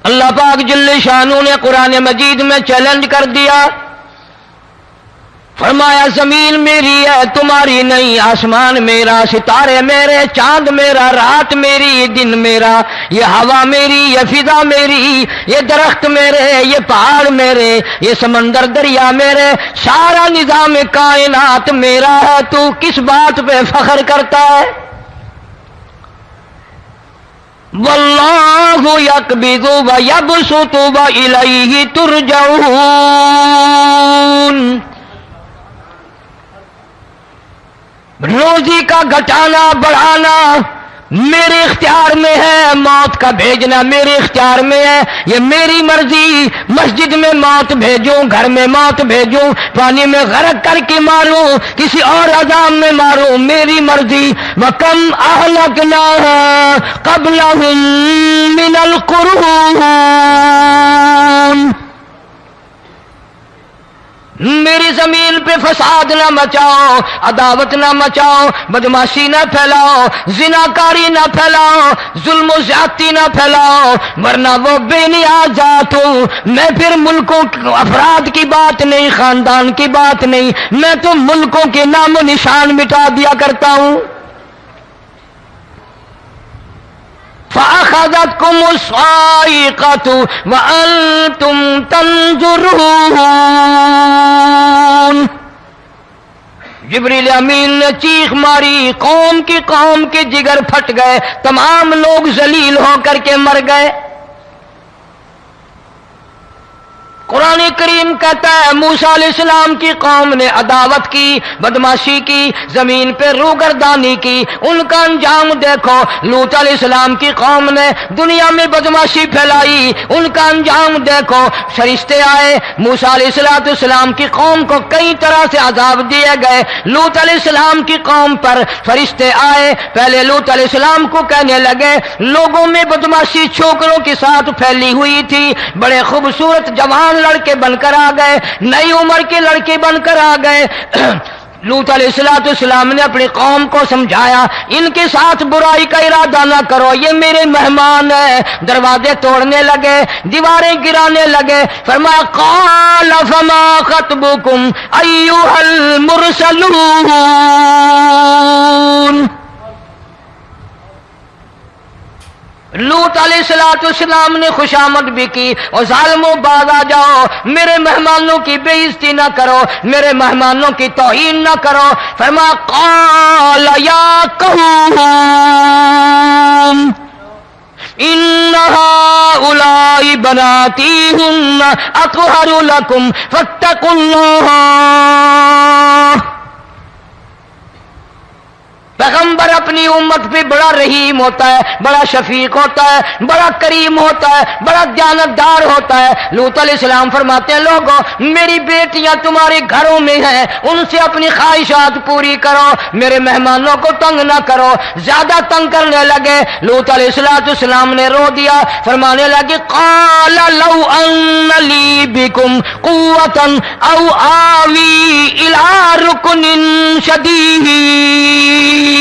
اللہ پاک جل شانہ نے قرآن مجید میں چیلنج کر دیا، فرمایا زمین میری ہے تمہاری نہیں، آسمان میرا، ستارے میرے، چاند میرا، رات میری، دن میرا، یہ ہوا میری، یہ فضا میری، یہ درخت میرے، یہ پہاڑ میرے، یہ سمندر دریا میرے، سارا نظام کائنات میرا ہے، تو کس بات پہ فخر کرتا ہے؟ واللہ یقبض ویبسط والیہ ترجعون، روزی کا گھٹانا بڑھانا میرے اختیار میں ہے، موت کا بھیجنا میرے اختیار میں ہے، یہ میری مرضی، مسجد میں موت بھیجوں، گھر میں موت بھیجوں، پانی میں غرق کر کے ماروں، کسی اور عذاب میں ماروں، میری مرضی۔ وَكَمْ أَهْلَكْنَا قَبْلَهُم مِّنَ الْقُرُونِ، میری زمین پہ فساد نہ مچاؤ، عداوت نہ مچاؤ، بدماشی نہ پھیلاؤ، زناکاری نہ پھیلاؤ، ظلم و زیادتی نہ پھیلاؤ، ورنہ وہ بے نیاز ذات ہوں۔ میں پھر ملکوں افراد کی بات نہیں، خاندان کی بات نہیں، میں تو ملکوں کے نام و نشان مٹا دیا کرتا ہوں۔ فَأَخَذَتْكُمُ الصَّاعِقَةُ وَأَنْتُمْ تَنْظُرُونَ، جبریل امین نے چیخ ماری، قوم کے جگر پھٹ گئے، تمام لوگ ذلیل ہو کر کے مر گئے۔ قرآن کریم کہتا ہے موسیٰ علیہ السلام کی قوم نے عداوت کی، بدماشی کی، زمین پہ روگردانی کی، ان کا انجام دیکھو۔ لوط علیہ السلام کی قوم نے دنیا میں بدماشی پھیلائی، ان کا انجام دیکھو۔ فرشتے آئے، موسیٰ علیہ السلام کی قوم کو کئی طرح سے عذاب دیے گئے۔ لوط علیہ السلام کی قوم پر فرشتے آئے، پہلے لوط علیہ السلام کو کہنے لگے، لوگوں میں بدماشی چھوکروں کے ساتھ پھیلی ہوئی تھی، بڑے خوبصورت جوان لڑکے بن کر آ گئے، نئی عمر کے لڑکے بن کر آ گئے۔ لوط علیہ السلام نے اپنی قوم کو سمجھایا، ان کے ساتھ برائی کا ارادہ نہ کرو، یہ میرے مہمان ہیں۔ دروازے توڑنے لگے، دیواریں گرانے لگے، فرمایا قال فما خطبکم ایھا المرسلون، لوط علیہ السلام نے خوشامد بھی کی، اور ظالموں باز آ جاؤ، میرے مہمانوں کی بے عزتی نہ کرو، میرے مہمانوں کی توہین نہ کرو۔ فرمایا قال یا قوم ان هؤلاء بناتی ہن اطہر لکم فاتقوا اللہ، پیغمبر اپنی امت پہ بڑا رحیم ہوتا ہے، بڑا شفیق ہوتا ہے، بڑا کریم ہوتا ہے، بڑا دیانتدار ہوتا ہے۔ لوط علیہ السلام فرماتے ہیں لوگوں میری بیٹیاں تمہارے گھروں میں ہیں، ان سے اپنی خواہشات پوری کرو، میرے مہمانوں کو تنگ نہ کرو۔ زیادہ تنگ کرنے لگے، لوط علیہ السلام نے رو دیا، فرمانے لگے قال لو ان لی بکم قوة او آوی الی رکن شدید،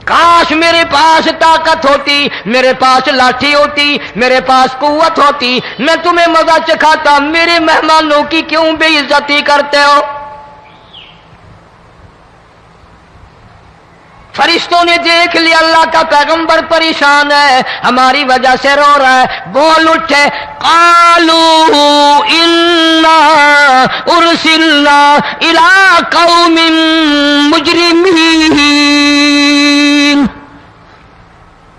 کاش میرے پاس طاقت ہوتی، میرے پاس لاٹھی ہوتی، میرے پاس قوت ہوتی، میں تمہیں مزہ چکھاتا، میرے مہمانوں کی کیوں بے عزتی کرتے ہو؟ فرشتوں نے دیکھ لیا اللہ کا پیغمبر پریشان ہے، ہماری وجہ سے رو رہا ہے، بول اٹھے قالوا انا ارسلنا الى قوم مجرمین،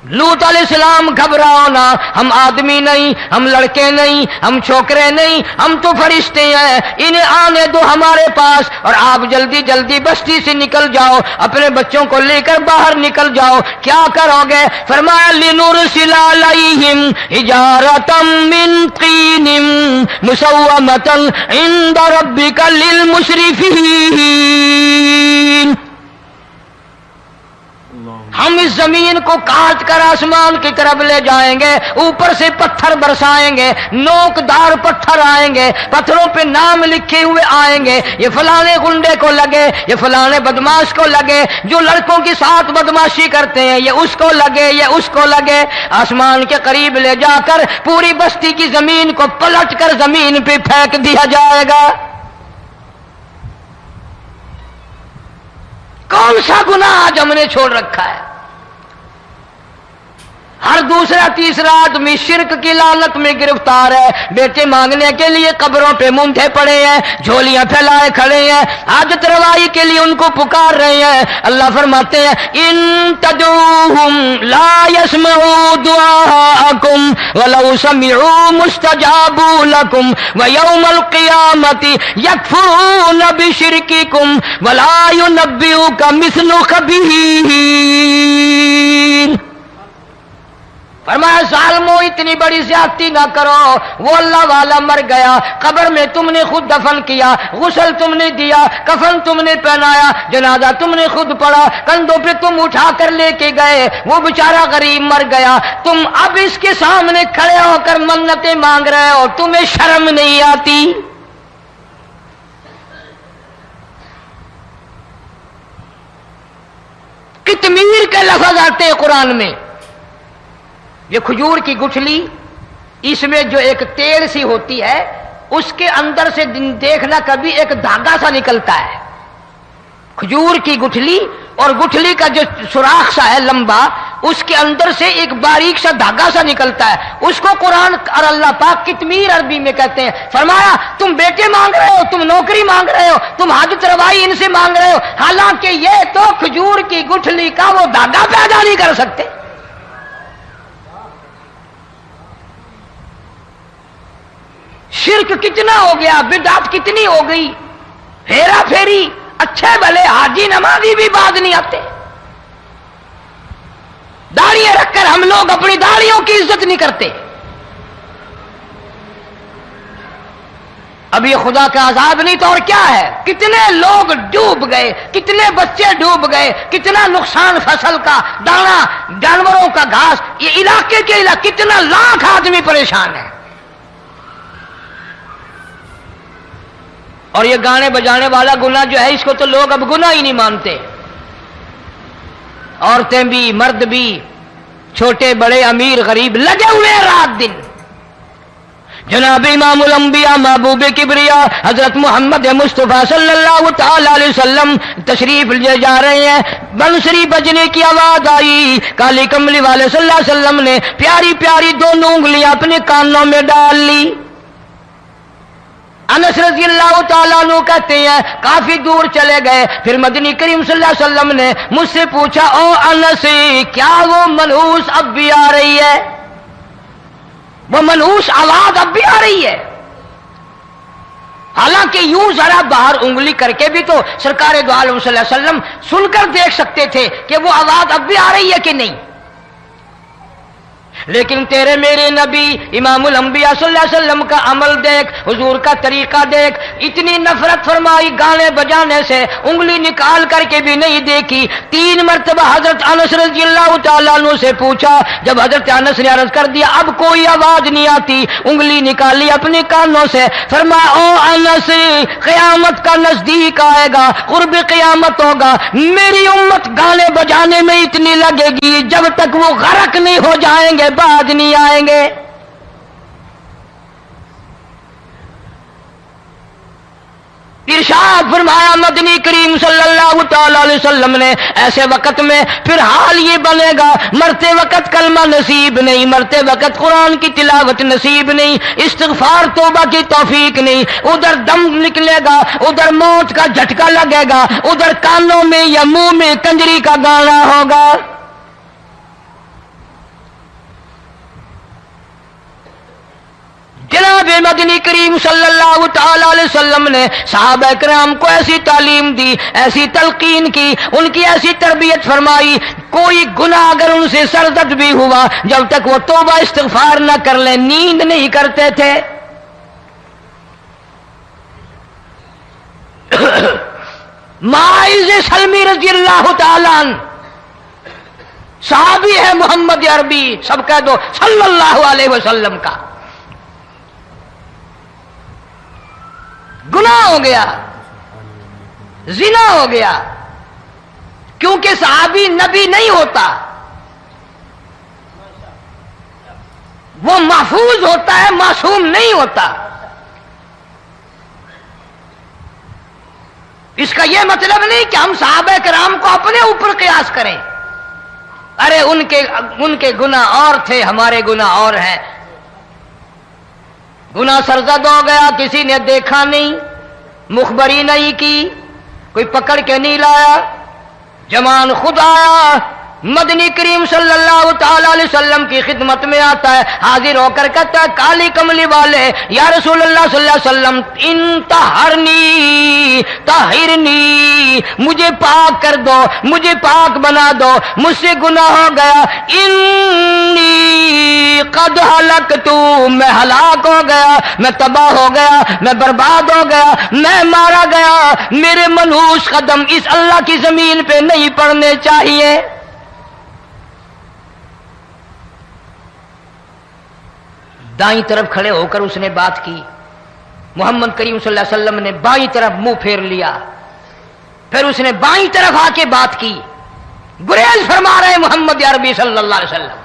لوط علیہ السلام گھبراؤ نہ، ہم آدمی نہیں، ہم لڑکے نہیں، ہم چھوکرے نہیں، ہم تو فرشتے ہیں، انہیں آنے دو ہمارے پاس، اور آپ جلدی جلدی بستی سے نکل جاؤ، اپنے بچوں کو لے کر باہر نکل جاؤ۔ کیا کرو گے؟ فرمایا لنرسل علیہم حجارۃ من طین مسومۃ عند ربک للمسرفین، ہم اس زمین کو کاٹ کر آسمان کی طرف لے جائیں گے، اوپر سے پتھر برسائیں گے، نوکدار پتھر آئیں گے، پتھروں پہ نام لکھے ہوئے آئیں گے، یہ فلانے گنڈے کو لگے، یہ فلانے بدماش کو لگے، جو لڑکوں کے ساتھ بدماشی کرتے ہیں یہ اس کو لگے، یہ اس کو لگے۔ آسمان کے قریب لے جا کر پوری بستی کی زمین کو پلٹ کر زمین پہ پھینک دیا جائے گا۔ کون سا گناہ آج ہم نے چھوڑ رکھا ہے؟ ہر دوسرا تیسرا آدمی شرک کی لعنت میں گرفتار ہے، بیٹے مانگنے کے لیے قبروں پہ مونڈے پڑے ہیں، جھولیاں پھیلائے کھڑے ہیں، حاجت روائی کے لیے ان کو پکار رہے ہیں۔ اللہ فرماتے ہیں ان تدعوہم لا يسمعوا دعاءکم ولو سمعوا مستجابوا لکم ویوم القیامت یکفرون بشرککم ولا ینبئک مثل خبیر۔ فرمایا ظالمو اتنی بڑی زیادتی نہ کرو، وہ اللہ والا مر گیا، قبر میں تم نے خود دفن کیا، غسل تم نے دیا، کفن تم نے پہنایا، جنازہ تم نے خود پڑھا، کندھوں پہ تم اٹھا کر لے کے گئے، وہ بیچارہ غریب مر گیا، تم اب اس کے سامنے کھڑے ہو کر منتیں مانگ رہے ہو، تمہیں شرم نہیں آتی؟ قطمیر کے لفظ آتے ہیں قرآن میں۔ یہ کھجور کی گٹھلی، اس میں جو ایک تیل سی ہوتی ہے، اس کے اندر سے دیکھنا کبھی ایک دھاگا سا نکلتا ہے۔ کھجور کی گٹھلی اور گٹھلی کا جو سوراخ سا ہے لمبا، اس کے اندر سے ایک باریک سا دھاگا سا نکلتا ہے، اس کو قرآن اور اللہ پاک قطمیر عربی میں کہتے ہیں۔ فرمایا تم بیٹے مانگ رہے ہو، تم نوکری مانگ رہے ہو، تم حاجت روائی ان سے مانگ رہے ہو، حالانکہ یہ تو کھجور کی گٹھلی کا وہ دھاگا پیدا نہیں کر سکتے۔ شرک کتنا ہو گیا، بدعت کتنی ہو گئی، ہیرا پھیری، اچھے بھلے حاجی نمازی بھی بعد نہیں آتے۔ داڑیاں رکھ کر ہم لوگ اپنی داڑیوں کی عزت نہیں کرتے۔ اب یہ خدا کا عذاب نہیں تو اور کیا ہے؟ کتنے لوگ ڈوب گئے، کتنے بچے ڈوب گئے، کتنا نقصان فصل کا، دانا، جانوروں کا گھاس، یہ علاقے کے علاقے کتنا لاکھ آدمی پریشان ہے۔ اور یہ گانے بجانے والا گناہ جو ہے، اس کو تو لوگ اب گناہ ہی نہیں مانتے۔ عورتیں بھی، مرد بھی، چھوٹے بڑے، امیر غریب لگے ہوئے رات دن۔ جناب امام الانبیاء محبوب کبریا حضرت محمد مصطفیٰ صلی اللہ تعالی علیہ وسلم تشریف لے جا رہے ہیں، بنسری بجنے کی آواز آئی، کالی کملی والے صلی اللہ علیہ وسلم نے پیاری پیاری دونوں انگلیاں اپنے کانوں میں ڈال لی۔ انس رضی اللہ تعالیٰ عنہ کہتے ہیں کافی دور چلے گئے، پھر مدنی کریم صلی اللہ علیہ وسلم نے مجھ سے پوچھا او انس، کیا وہ منحوس اب بھی آ رہی ہے؟ وہ منحوس آواز اب بھی آ رہی ہے؟ حالانکہ یوں ذرا باہر انگلی کر کے بھی تو سرکار دو عالم صلی اللہ علیہ وسلم سن کر دیکھ سکتے تھے کہ وہ آواز اب بھی آ رہی ہے کہ نہیں۔ لیکن تیرے میرے نبی امام الانبیاء صلی اللہ علیہ وسلم کا عمل دیکھ، حضور کا طریقہ دیکھ، اتنی نفرت فرمائی گانے بجانے سے، انگلی نکال کر کے بھی نہیں دیکھی۔ 3 مرتبہ حضرت انس رضی اللہ تعالیٰ عنہ سے پوچھا، جب حضرت انس نے عرض کر دیا اب کوئی آواز نہیں آتی، انگلی نکالی اپنے کانوں سے، فرمایا او انس، قیامت کا نزدیک آئے گا، قرب قیامت ہوگا، میری امت گانے بجانے میں اتنی لگے گی جب تک وہ غرق نہیں ہو جائیں گے بعد نہیں آئیں گے۔ ارشاد فرمایا مدنی کریم صلی اللہ تعالی علیہ وسلم نے ایسے وقت میں پھر حال یہ بنے گا، مرتے وقت کلمہ نصیب نہیں، مرتے وقت قرآن کی تلاوت نصیب نہیں، استغفار توبہ کی توفیق نہیں، ادھر دم نکلے گا، ادھر موت کا جھٹکا لگے گا، ادھر کانوں میں یا منہ میں کنجری کا گانا ہوگا۔ جناب مدنی کریم صلی اللہ تعالی علیہ وسلم نے صحابہ کرام کو ایسی تعلیم دی، ایسی تلقین کی، ان کی ایسی تربیت فرمائی، کوئی گناہ اگر ان سے سرزد بھی ہوا جب تک وہ توبہ استغفار نہ کر لیں نیند نہیں کرتے تھے۔ ماعز سلمی رضی اللہ تعالی عنہ صحابی ہے محمد عربی، سب کہہ دو صلی اللہ علیہ وسلم کا. گناہ ہو گیا، زنا ہو گیا، کیونکہ صحابی نبی نہیں ہوتا، وہ محفوظ ہوتا ہے، معصوم نہیں ہوتا. اس کا یہ مطلب نہیں کہ ہم صحابہ کرام کو اپنے اوپر قیاس کریں. ارے ان کے گناہ اور تھے، ہمارے گناہ اور ہیں. گناہ سرزد ہو گیا، کسی نے دیکھا نہیں، مخبری نہیں کی، کوئی پکڑ کے نہیں لایا، جمان خود آیا، مدنی کریم صلی اللہ تعالی علیہ وسلم کی خدمت میں آتا ہے، حاضر ہو کر کہتا ہے کالی کملی والے یا رسول اللہ صلی اللہ علیہ وسلم انطہرنی طہرنی، مجھے پاک کر دو، مجھے پاک بنا دو، مجھ سے گناہ ہو گیا، انی قد ہلکت، میں ہلاک ہو گیا، میں تباہ ہو گیا، میں برباد ہو گیا، میں مارا گیا، میرے منحوس قدم اس اللہ کی زمین پہ نہیں پڑنے چاہیے. دائیں طرف کھڑے ہو کر اس نے بات کی، محمد کریم صلی اللہ علیہ وسلم نے بائیں طرف منہ پھیر لیا، پھر اس نے بائیں طرف آ کے بات کی. گریز فرما رہے محمد عربی صلی اللہ علیہ وسلم.